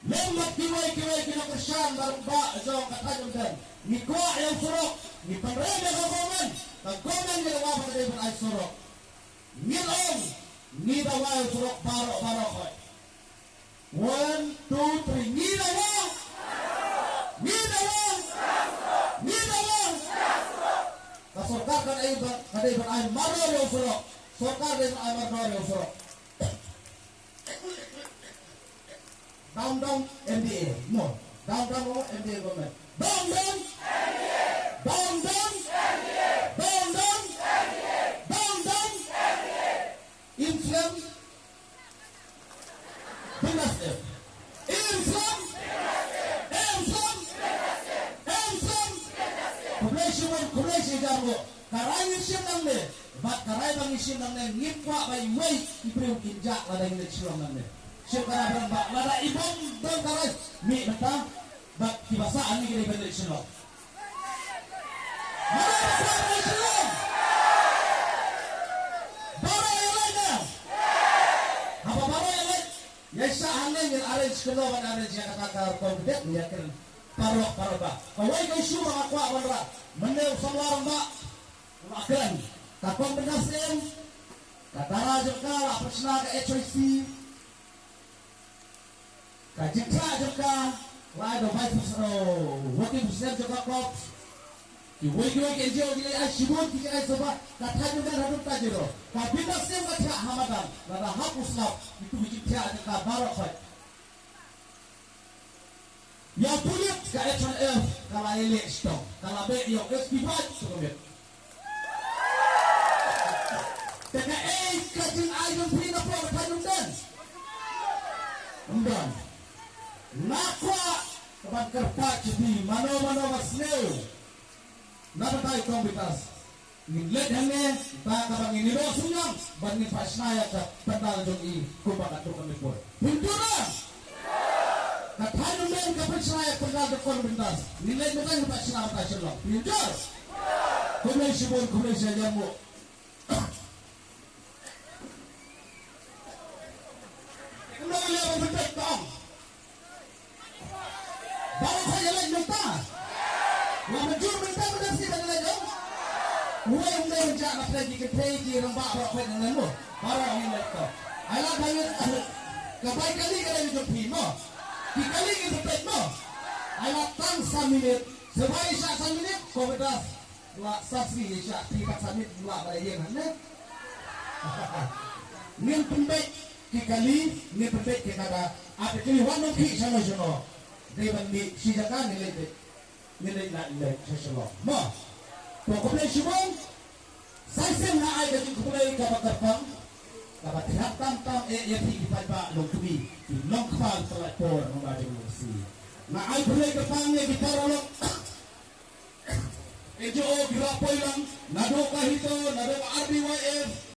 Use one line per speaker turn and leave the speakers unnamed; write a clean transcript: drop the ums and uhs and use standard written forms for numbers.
Lembat kiwai-kiwai kinakersyaan barba jong katanyong dan. Ni kuwa yang surok, ni penreda kagomen, kagomen ni lawa pada ibon ay surok. Ni long, ni dawa yung surok barok koy. 1, 2, 3, ni dawa! Ni dawa! Ni dawa! Kasurkar kan kada ibon ay maror yung surok. Surkar din ay maror yung surok. Down MDA, no. Down MDA government. Down MDA. Down MDA. Islam. Dynasty. Islam. Population jargo. Karay isim nang ne. Bat karay bang isim nang ne. Ngipwa bay way ipriw kinja kada yung nagsilang nang ne. Syukara beramba, lada ibon dan karay mi nata bak kibasaan ni kini benda sino. Mana besar sino? Bara yang lainnya. Apa bara yang lain? Ya sahane yang arrange kelo ban arrange yang kata kompeten ya kan parok ba. Kawai kau syur aku banra. Mende samlar ba. Makan. Takon benasen. Katara jengka apa sena ke HOC. Kajikra juga, wah vice working president juga kok. Kiwai kenjo gile ashibun kiki ay soba katanya dan hadut tajiro. Kabinda sem katya hamadan, lada hapus nap itu bijikya juga barok koy. Ya pulit ka H1F kala ele stop, kala be yo SB5 sukamit. Teka kajing ayun pina po katanya dan. Undan. Nakwa kapan kerpat jadi mano masneu nada tayo kombitas ngilet hane ta kapag iniro sunyang bani pasnaya ka patal jong i kuba ka kami po pintura kathanon men ka pasnaya patal jong kombitas ngilet mo tayo pasnaya ta silo pintur kumay sibon kumay saja mo kuno ya betul tong baru saya lagi minta. Yang menjur minta berdasar dengan lagi. Mulai menjak nak lagi ke pergi rembak berapa dengan mu. Baru ini lepas. Alat kami kebaik kali kalau itu prima. Dikali itu prima. Alat tang 3 minit. Sebaik syak 3 minit. Kau bedas. Lak saksi syak 3 minit pula bayar mana. Nin pembek dikali. Nin pembek kita ada. Apa kali warna pi sama jono. Dewan di sijakan nilai sesuatu. Ma, pokoknya semua saya senang ada di kumpulan kabar terbang, kabar terhadap yang dipakai lokbi, di lokal pelapor membaca musik. Nah, ay kumpulan terbangnya kita rolok. NGO berapa yang nado kahito, nado RBYF.